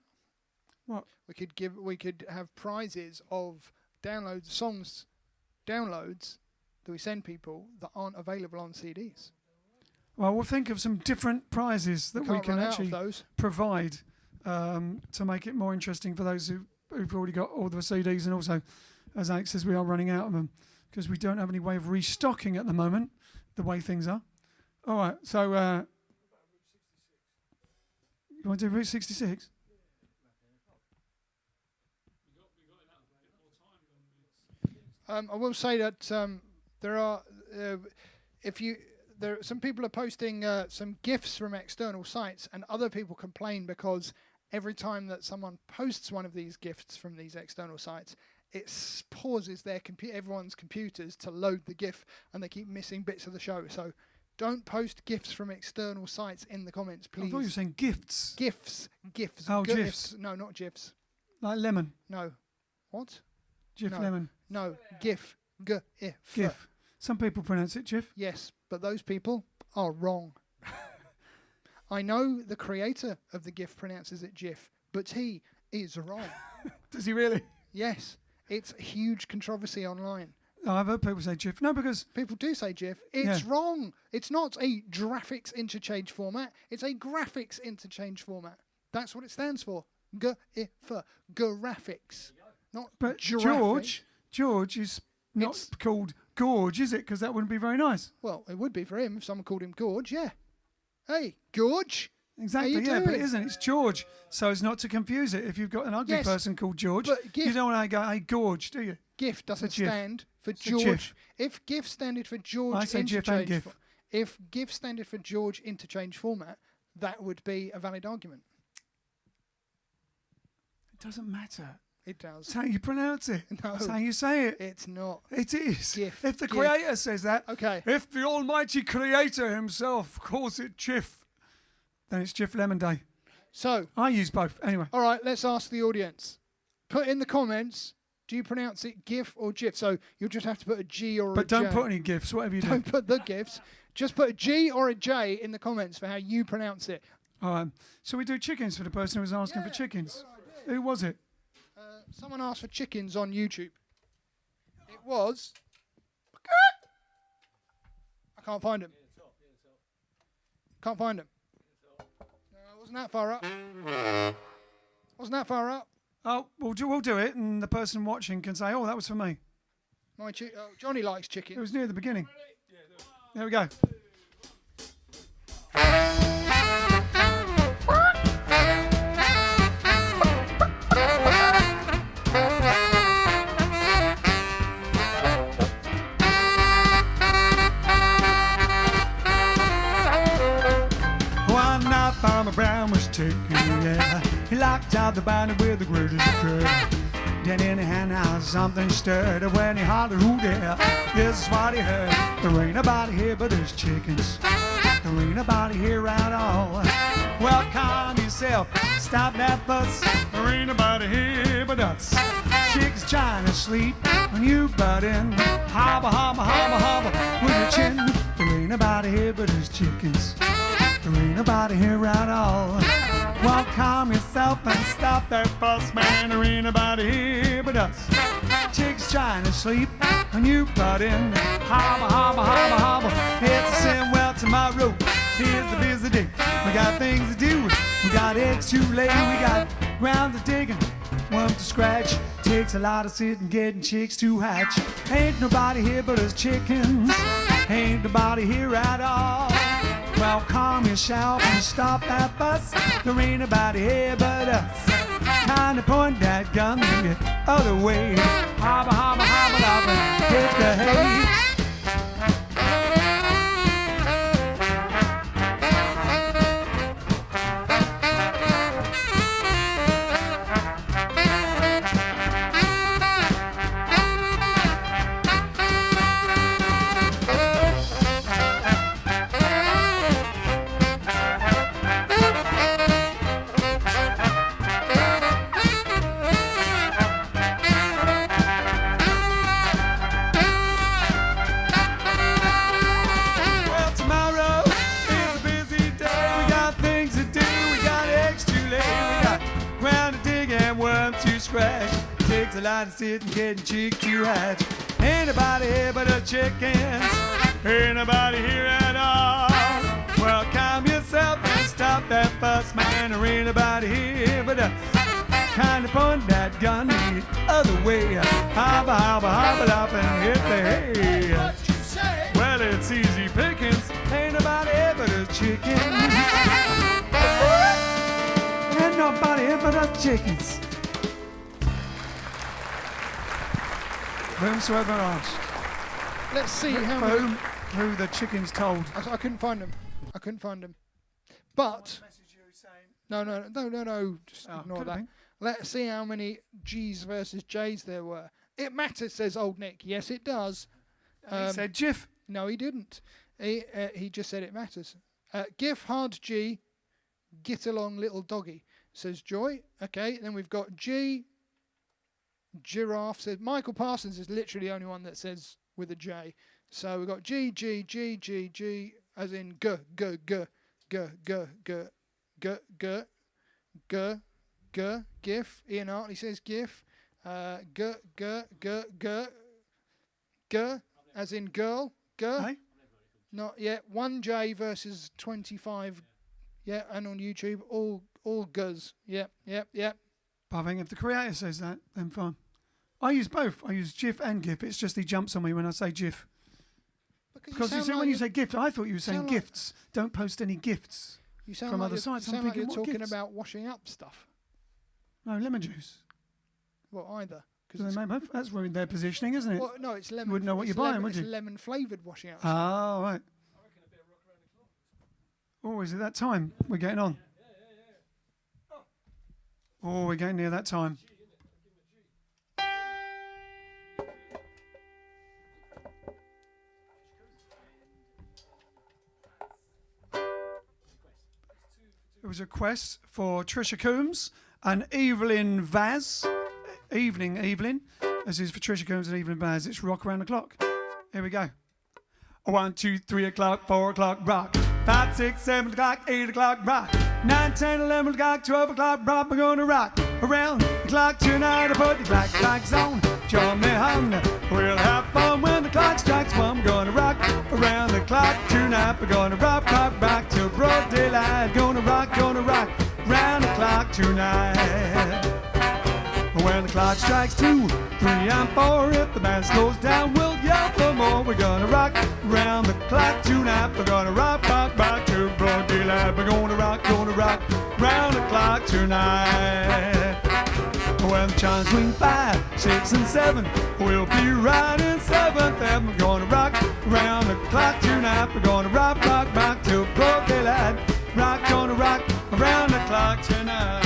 What? We could have prizes of songs downloads that we send people that aren't available on CDs. Well, we'll think of some different prizes that we Can't can run out actually of those. provide to make it more interesting for those who've already got all the CDs. And also, as Alex says, we are running out of them because we don't have any way of restocking at the moment, the way things are. All right, so you want to do Route 66? I will say that there are some people are posting some GIFs from external sites, and other people complain because every time that someone posts one of these GIFs from these external sites, it pauses everyone's computers to load the GIF, and they keep missing bits of the show. So don't post GIFs from external sites in the comments, please. I thought you were saying gifts. GIFs. Oh, GIFs. GIFs. No, not GIFs. Like lemon. No. What? GIF No. lemon. No. GIF. GIF. GIF. Some people pronounce it GIF. Yes, but those people are wrong. I know the creator of the GIF pronounces it GIF, but he is wrong. Does he really? Yes, it's a huge controversy online. Oh, I've heard people say GIF. No, because People do say GIF. It's wrong. It's not a graphics interchange format. It's a graphics interchange format. That's what it stands for. GIF. Graphics. Not but giraffe. George is not called Gorge, is it? Because that wouldn't be very nice. Well, it would be for him if someone called him Gorge, yeah. Hey, Gorge. Exactly, How you yeah, but it doing? isn't. It's George. So it's not to confuse it. If you've got an ugly Yes, person called George, but you don't want to go, hey, Gorge, do you? GIF doesn't GIF. stand for a George. GIF. If GIF standed for George I say GIF and interchange, GIF. If GIF standed for George interchange format, that would be a valid argument. It doesn't matter. It does. It's how you pronounce it. No. It's how you say it. It's not. It is. GIF. If the GIF. creator says that, Okay. if the almighty creator himself calls it GIF, then it's GIF Lemon Day. So, I use both. Anyway. all right, let's ask the audience. Put in the comments, do you pronounce it GIF or GIF? So you'll just have to put a G or a J. But don't put any GIFs, whatever you do. Don't put the GIFs. Just put a G or a J in the comments for how you pronounce it. All right. So we do chickens for the person who was asking for chickens. Who was it? Someone asked for chickens on YouTube. It was... I can't find him. Can't find him. No, it wasn't that far up. Wasn't that far up. Oh, we'll do it, and the person watching can say, oh, that was for me. Johnny likes It chicken. was near the beginning. There we go. One night Farmer Brown was ticking, yeah. He locked out the banner with the greatest he could. Then in the hen house something stirred when he hollered, "Who there?" This is what he heard. There ain't nobody here but there's chickens. There ain't nobody here at all. Well, calm yourself, stop that fuss. There ain't nobody here but us. Chickens trying to sleep when you butt in. Hobble, hobble, hobble, hobble with your chin. There ain't nobody here but there's chickens. There ain't nobody here at all. Well, calm yourself and stop that fuss, man. There ain't nobody here but us. Chicks trying to sleep when you butt in. Hobble, hobble, hobble, hobble. It's a sin. Well, tomorrow here's a busy day. We got things to do. We got eggs to lay. We got ground to dig and worms to scratch. Takes a lot of sitting, getting chicks to hatch. Ain't nobody here but us chickens. Ain't nobody here at all. Well, calm yourself and stop that fuss. There ain't nobody here but us. Time to point that gun the other way. Hobble, hobble, hobble up and hit the hay. Everybody's sitting getting cheek to hatch. Anybody here but the chickens? Anybody here at all? Well, calm yourself and stop that fuss, man. Or anybody here but the kind of point that gun the other way. Hobble, hobble, hobble up and hit the hay. What you say? Well, it's easy pickings. Ain't nobody here but the chickens. Ain't nobody here but us chickens. Whomsoever asked. Let's see how many. Who the chickens told. I couldn't find them. I couldn't find them. But no. Just ignore that. Let's see how many G's versus J's there were. It matters, says old Nick. Yes, it does. He said GIF. No, he didn't. He just said it matters. GIF hard G, get along little doggy, says Joy. Okay, then we've got G. Giraffe says Michael Parsons is literally the only one that says with a J. So we've got G, as in g, GIF. Ian Hartley says GIF. G, as in girl. G. Hey? Not yet. 1J versus 25. Yeah, and on YouTube, all G's. Yep. But I think if the creator says that, then fine. I use both. I use GIF and GIF. It's just he jumps on me when I say GIF. Because you see, when you say gift, I thought you were saying gifts. Don't post any gifts from other sites. You sound like you're what talking gifts? about washing up stuff. No, lemon juice. Well, either. So that's where their positioning, isn't it? Well, no, it's lemon. You wouldn't know what you're buying, would you? It's lemon-flavoured washing up. Oh, right. Oh, is it that time? We're getting on. Oh, we're getting near that time. It was a request for Trisha Coombs and Evelyn Vaz. Evelyn. This is for Trisha Coombs and Evelyn Vaz. It's Rock Around the Clock. Here we go. 1, 2, 3 o'clock, 4 o'clock, rock. 5, 6, 7 o'clock, 8 o'clock, rock. 9, 10, 11 o'clock, 12 o'clock, rock. We're gonna rock around the clock tonight. I put the clock on. Join me home. We'll have fun when the clock strikes 1. We're gonna rock around the clock tonight. We're gonna rock till broad daylight. Gonna rock round the clock tonight. When the clock strikes 2, 3, and 4, if the band slows down, we'll yell for more. We're gonna rock around the clock tonight. We're gonna rock till broad daylight. We're gonna rock round the clock tonight. When the chimes swing 5, 6, and 7, we'll be right in 7th heaven. We're gonna rock around the clock tonight. We're gonna rock till broad daylight. Gonna rock around the clock tonight.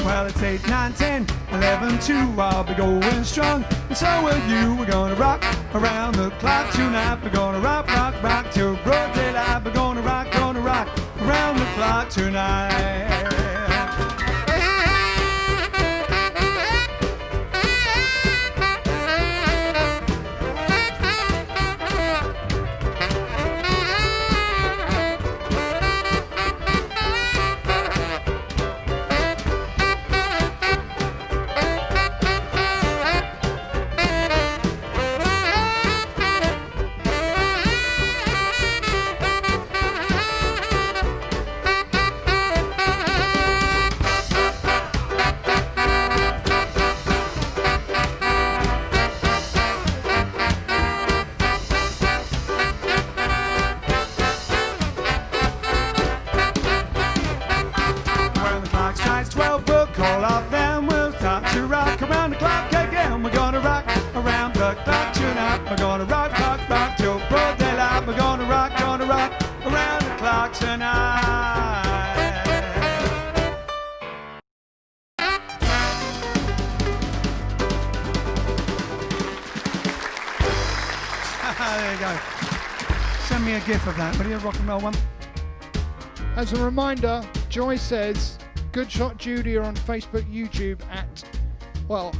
Well, it's 8, 9, 10, 11, 2. I'll be going strong, and so will you. We're gonna rock around the clock tonight. We're gonna rock till broad daylight. We're gonna rock around the clock tonight. GIF of that. Will you rock and roll one? As a reminder, Joy says, Good Shot Judy are on Facebook, YouTube at, well,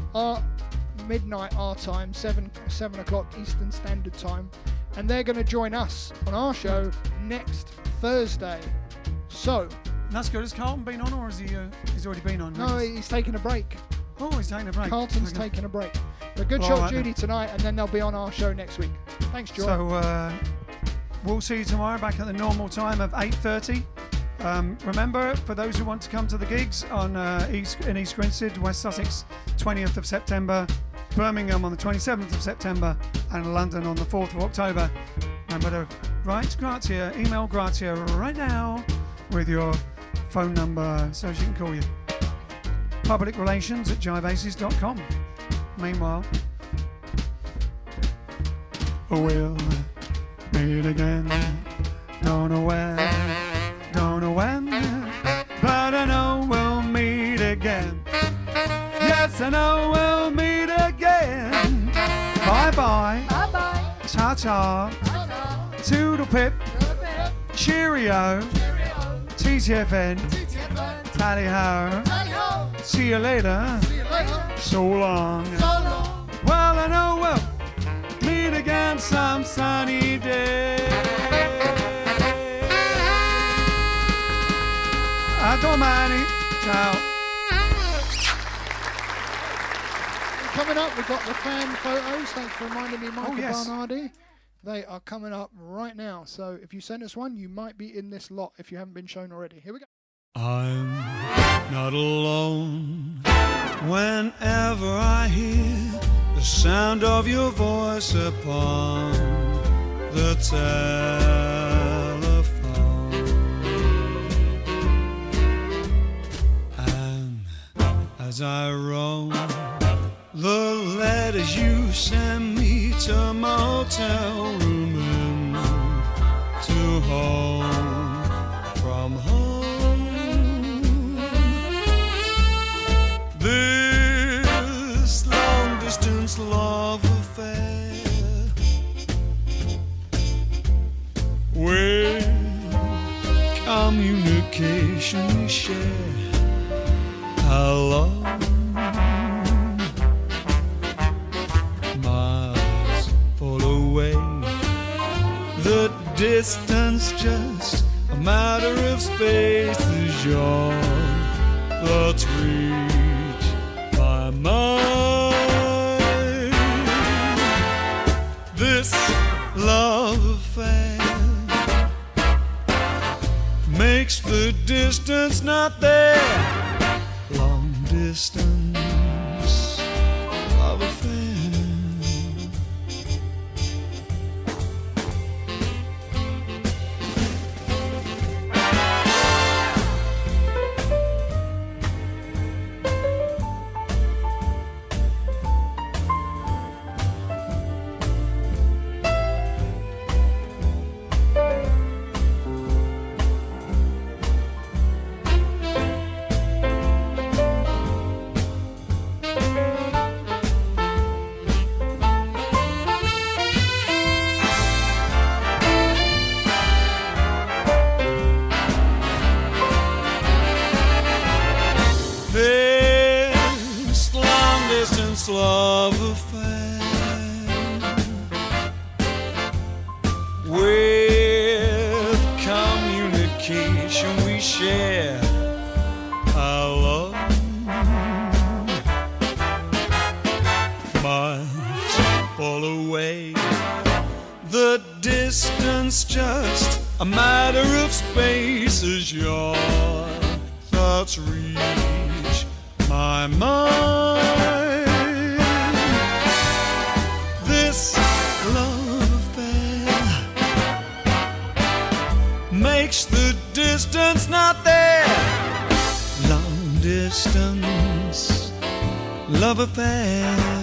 midnight our time, 7 o'clock Eastern Standard Time, and they're going to join us on our show next Thursday. So that's good. Has Carlton been on, or has he? He's already been on? No, he's taking a break. Oh, he's taking a break. Carlton's taking a break. But good shot, Judy, tonight, and then they'll be on our show next week. Thanks, Joy. So we'll see you tomorrow back at the normal time of 8:30. Remember, for those who want to come to the gigs in East Grinstead, West Sussex, 20th of September, Birmingham on the 27th of September, and London on the 4th of October. Remember to write Grazia, email Grazia right now with your phone number so she can call you. Public relations at jiveaces.com. Meanwhile, we'll meet again. Don't know where, don't know when, but I know we'll meet again. Yes, I know we'll meet again. Bye bye. Bye bye. Ta ta. Toodle pip. Cheerio. TTFN. Tally ho. See you later. So long. Well, I know we'll meet again some sunny day. A domani. Ciao. Coming up, we've got the fan photos. Thanks for reminding me, Michael yes. Barnardi. They are coming up right now. So if you send us one, you might be in this lot if you haven't been shown already. Here we go. I'm not alone whenever I hear the sound of your voice upon the telephone. And as I roam the letters you send me to my hotel room and to home from home. This long-distance love affair, where communication we share, how long miles fall away, the distance just a matter of space as your thoughts reach my mind. This love affair makes the distance not there. Long distance love affair. This long-distance love affair, with communication we share our love. Miles fall away, the distance just a matter of space as your thoughts reach my mind. This love affair makes the distance not there. Long distance love affair.